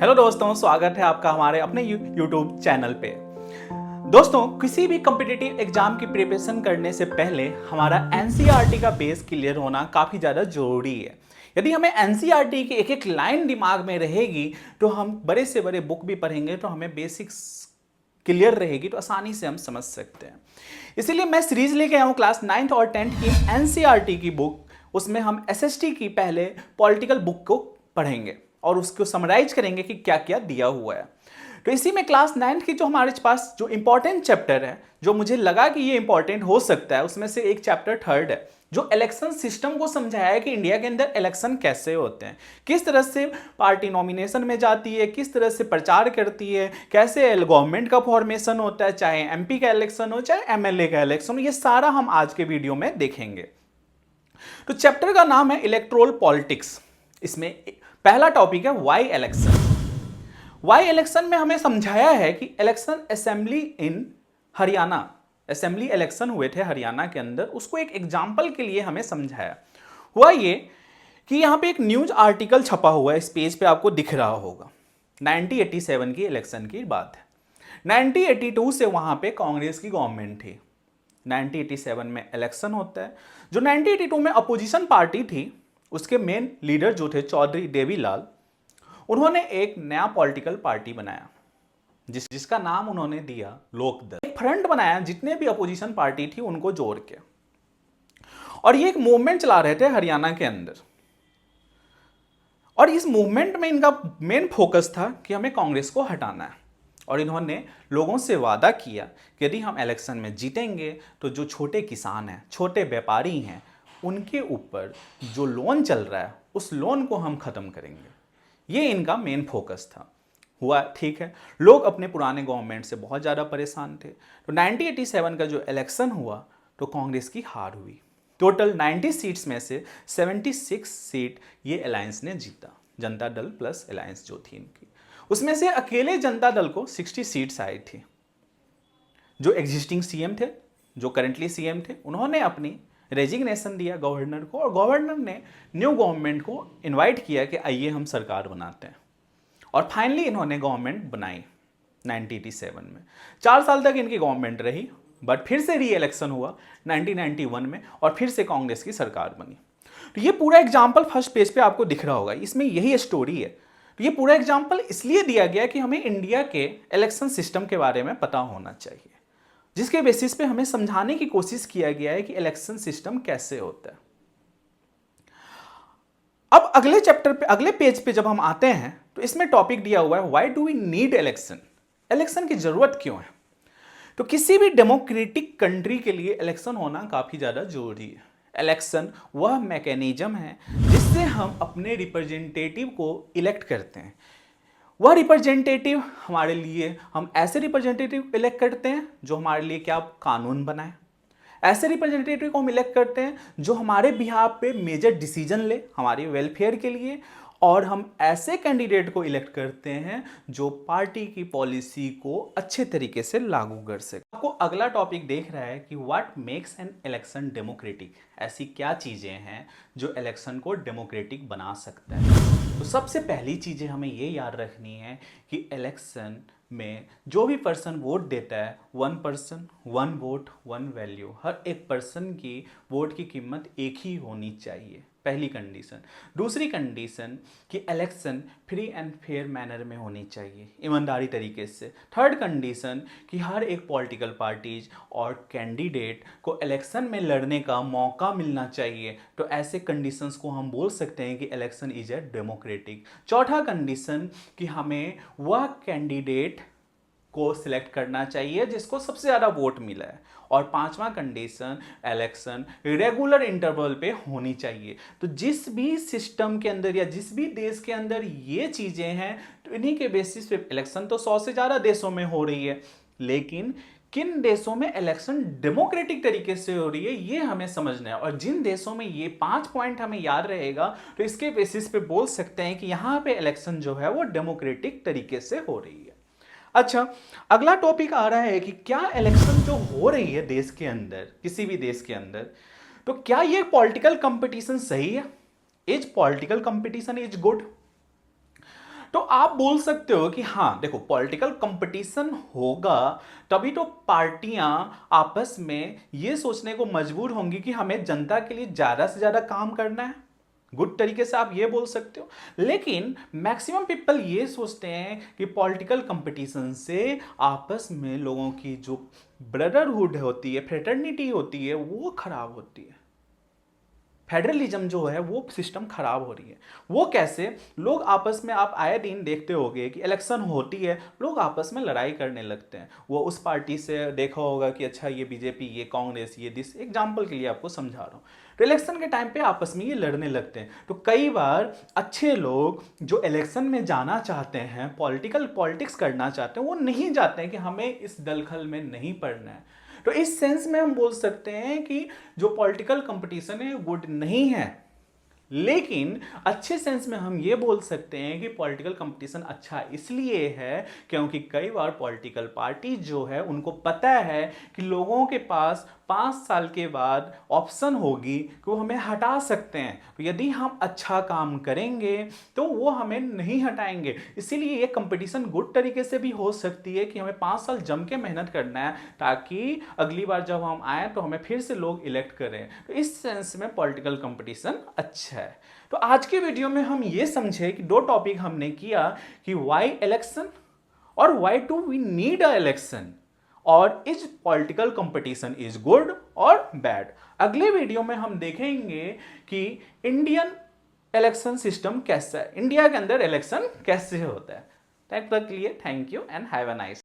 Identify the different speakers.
Speaker 1: Hello दोस्तों, स्वागत है आपका हमारे अपने यूट्यूब चैनल पे। दोस्तों, किसी भी कॉम्पिटिटिव एग्जाम की प्रिपरेशन करने से पहले हमारा एनसीईआरटी का बेस क्लियर होना काफ़ी ज़्यादा ज़रूरी है। यदि हमें एनसीईआरटी की एक एक लाइन दिमाग में रहेगी तो हम बड़े से बड़े बुक भी पढ़ेंगे तो हमें बेसिक्स क्लियर रहेगी तो आसानी से हम समझ सकते हैं। इसीलिए मैं सीरीज लेके आया हूँ क्लास 9th और 10th की एनसीईआरटी की बुक। उसमें हम एसएसटी की पहले पॉलिटिकल बुक को पढ़ेंगे और उसको समराइज करेंगे कि क्या क्या दिया हुआ है। तो इसी में क्लास 9th की जो हमारे पास जो इंपॉर्टेंट चैप्टर है, जो मुझे लगा कि ये इंपॉर्टेंट हो सकता है, उसमें से एक चैप्टर 3rd है जो इलेक्शन सिस्टम को समझाया है कि इंडिया के अंदर इलेक्शन कैसे होते हैं, किस तरह से पार्टी नॉमिनेशन में जाती है, किस तरह से प्रचार करती है, कैसे गवर्नमेंट का फॉर्मेशन होता है, चाहे एमपी का इलेक्शन हो चाहे एमएलए का इलेक्शन हो। ये सारा हम आज के वीडियो में देखेंगे। तो चैप्टर का नाम है इलेक्टोरल पॉलिटिक्स। इसमें पहला टॉपिक है वाई इलेक्शन। वाई इलेक्शन में हमें समझाया है कि election assembly in Haryana, assembly election हुए थे हरियाणा के अंदर, उसको एक एग्जाम्पल के लिए हमें समझाया। हुआ ये कि यहाँ पे एक न्यूज आर्टिकल छपा हुआ है, इस पेज पे आपको दिख रहा होगा। 1987 की इलेक्शन की बात है। 1982 से वहाँ पे कांग्रेस की गवर्नमेंट थी। 1987 में इलेक्शन होता है। जो 1982 में अपोजिशन पार्टी थी, उसके मेन लीडर जो थे चौधरी देवीलाल, उन्होंने एक नया पॉलिटिकल पार्टी बनाया जिसका नाम उन्होंने दिया लोकदल। एक फ्रंट बनाया जितने भी अपोजिशन पार्टी थी उनको जोड़ के, और ये एक मूवमेंट चला रहे थे हरियाणा के अंदर। और इस मूवमेंट में इनका मेन फोकस था कि हमें कांग्रेस को हटाना है। और इन्होंने लोगों से वादा किया कि यदि हम इलेक्शन में जीतेंगे तो जो छोटे किसान हैं, छोटे व्यापारी हैं, उनके ऊपर जो लोन चल रहा है उस लोन को हम खत्म करेंगे। ये इनका मेन फोकस था। हुआ ठीक है, लोग अपने पुराने गवर्नमेंट से बहुत ज़्यादा परेशान थे। तो 1987 का जो इलेक्शन हुआ तो कांग्रेस की हार हुई। टोटल 90 सीट्स में से 76 सीट ये अलायंस ने जीता, जनता दल प्लस अलायंस जो थी इनकी। उसमें से अकेले जनता दल को 60 सीट्स आई थी। जो एग्जिस्टिंग सीएम थे, जो करंटली सीएम थे, उन्होंने अपनी रेजिग्नेशन दिया गवर्नर को, और गवर्नर ने न्यू गवर्नमेंट को इनवाइट किया कि आइए हम सरकार बनाते हैं। और फाइनली इन्होंने गवर्नमेंट बनाई 1987 में। 4 साल तक इनकी गवर्नमेंट रही, बट फिर से री इलेक्शन हुआ 1991 में और फिर से कांग्रेस की सरकार बनी। तो ये पूरा एग्जाम्पल फर्स्ट पेज पे आपको दिख रहा होगा, इसमें यही स्टोरी है। तो ये पूरा एग्जाम्पल इसलिए दिया गया कि हमें इंडिया के इलेक्शन सिस्टम के बारे में पता होना चाहिए, जिसके बेसिस पे हमें समझाने की कोशिश किया गया है कि इलेक्शन सिस्टम कैसे होता है। अब अगले चैप्टर पे, अगले पेज पे जब हम आते हैं तो इसमें टॉपिक दिया हुआ है why do we need election. Election की जरूरत क्यों है? तो किसी भी डेमोक्रेटिक कंट्री के लिए इलेक्शन होना काफी ज्यादा जरूरी है। इलेक्शन वह मैकेनिज्म है जिससे हम अपने रिप्रेजेंटेटिव को इलेक्ट करते हैं। वह रिप्रेजेंटेटिव हमारे लिए, हम ऐसे रिप्रेजेंटेटिव इलेक्ट करते हैं जो हमारे लिए क्या कानून बनाए। ऐसे रिप्रेजेंटेटिव को हम इलेक्ट करते हैं जो हमारे बिहाफ पे मेजर डिसीजन ले हमारे वेलफेयर के लिए। और हम ऐसे कैंडिडेट को इलेक्ट करते हैं जो पार्टी की पॉलिसी को अच्छे तरीके से लागू कर सके। आपको अगला टॉपिक देख रहा है कि what makes an election democratic. ऐसी क्या चीजें हैं जो इलेक्शन को डेमोक्रेटिक बना सकता है? तो सबसे पहली चीजें हमें ये याद रखनी है कि इलेक्शन में जो भी पर्सन वोट देता है, 1 पर्सन 1 वोट 1 वैल्यू, हर एक पर्सन की वोट की कीमत एक ही होनी चाहिए, पहली कंडीशन। दूसरी कंडीशन कि election free and fair manner में होनी चाहिए, ईमानदारी तरीके से। थर्ड कंडीशन कि हर एक पॉलिटिकल पार्टीज और कैंडिडेट को इलेक्शन में लड़ने का मौका मिलना चाहिए। तो ऐसे कंडीशंस को हम बोल सकते हैं कि इलेक्शन इज ए डेमोक्रेटिक। चौथा कंडीशन कि हमें वह कैंडिडेट को सिलेक्ट करना चाहिए जिसको सबसे ज़्यादा वोट मिला है। और पांचवा कंडीशन, इलेक्शन रेगुलर इंटरवल पे होनी चाहिए। तो जिस भी सिस्टम के अंदर या जिस भी देश के अंदर ये चीज़ें हैं तो इन्हीं के बेसिस पे इलेक्शन तो 100 से ज़्यादा देशों में हो रही है, लेकिन किन देशों में इलेक्शन डेमोक्रेटिक तरीके से हो रही है ये हमें समझना है। और जिन देशों में ये 5 पॉइंट हमें याद रहेगा तो इसके बेसिस पे बोल सकते हैं कि यहाँ पे इलेक्शन जो है वो डेमोक्रेटिक तरीके से हो रही है। अच्छा, अगला टॉपिक आ रहा है कि क्या इलेक्शन जो हो रही है देश के अंदर, किसी भी देश के अंदर, तो क्या ये पॉलिटिकल कंपटीशन सही है? Is political competition is good? तो आप बोल सकते हो कि हाँ देखो, पॉलिटिकल कंपटीशन होगा तभी तो पार्टियां आपस में ये सोचने को मजबूर होंगी कि हमें जनता के लिए ज्यादा से ज्यादा काम करना है। गुड तरीके से आप ये बोल सकते हो। लेकिन मैक्सिमम पीपल ये सोचते हैं कि पॉलिटिकल कंपटीशन से आपस में लोगों की जो ब्रदरहुड होती है, फ्रेटर्निटी होती है, वो खराब होती है। फेडरलिज्म जो है वो सिस्टम खराब हो रही है। वो कैसे? लोग आपस में, आप आए दिन देखते होंगे कि इलेक्शन होती है, लोग आपस में लड़ाई करने लगते हैं। वो उस पार्टी से देखा होगा कि अच्छा ये बीजेपी, ये कांग्रेस, ये दिस, एग्जाम्पल के लिए आपको समझा रहा हूँ। तो इलेक्शन के टाइम पे आपस में ये लड़ने लगते हैं। तो कई बार अच्छे लोग जो इलेक्शन में जाना चाहते हैं, पॉलिटिक्स करना चाहते हैं, वो नहीं जाते हैं कि हमें इस दलखल में नहीं पड़ना है। तो इस सेंस में हम बोल सकते हैं कि जो पॉलिटिकल कंपटीशन है गुड नहीं है। लेकिन अच्छे सेंस में हम ये बोल सकते हैं कि पॉलिटिकल कंपटीशन अच्छा इसलिए है क्योंकि कई बार पॉलिटिकल पार्टी जो है उनको पता है कि लोगों के पास 5 साल के बाद ऑप्शन होगी कि वो हमें हटा सकते हैं। तो यदि हम अच्छा काम करेंगे तो वो हमें नहीं हटाएंगे। इसीलिए ये कंपटीशन गुड तरीके से भी हो सकती है कि हमें 5 साल जम के मेहनत करना है ताकि अगली बार जब हम आए तो हमें फिर से लोग इलेक्ट करें। तो इस सेंस में पॉलिटिकल कंपटीशन अच्छा है। तो आज के वीडियो में हम ये समझे कि 2 टॉपिक हमने किया कि व्हाई इलेक्शन और why do we need a election, और is political competition is good और बैड। अगले वीडियो में हम देखेंगे कि इंडियन इलेक्शन सिस्टम कैसा है, इंडिया के अंदर इलेक्शन कैसे होता है। तब तक के लिए thank you and have a nice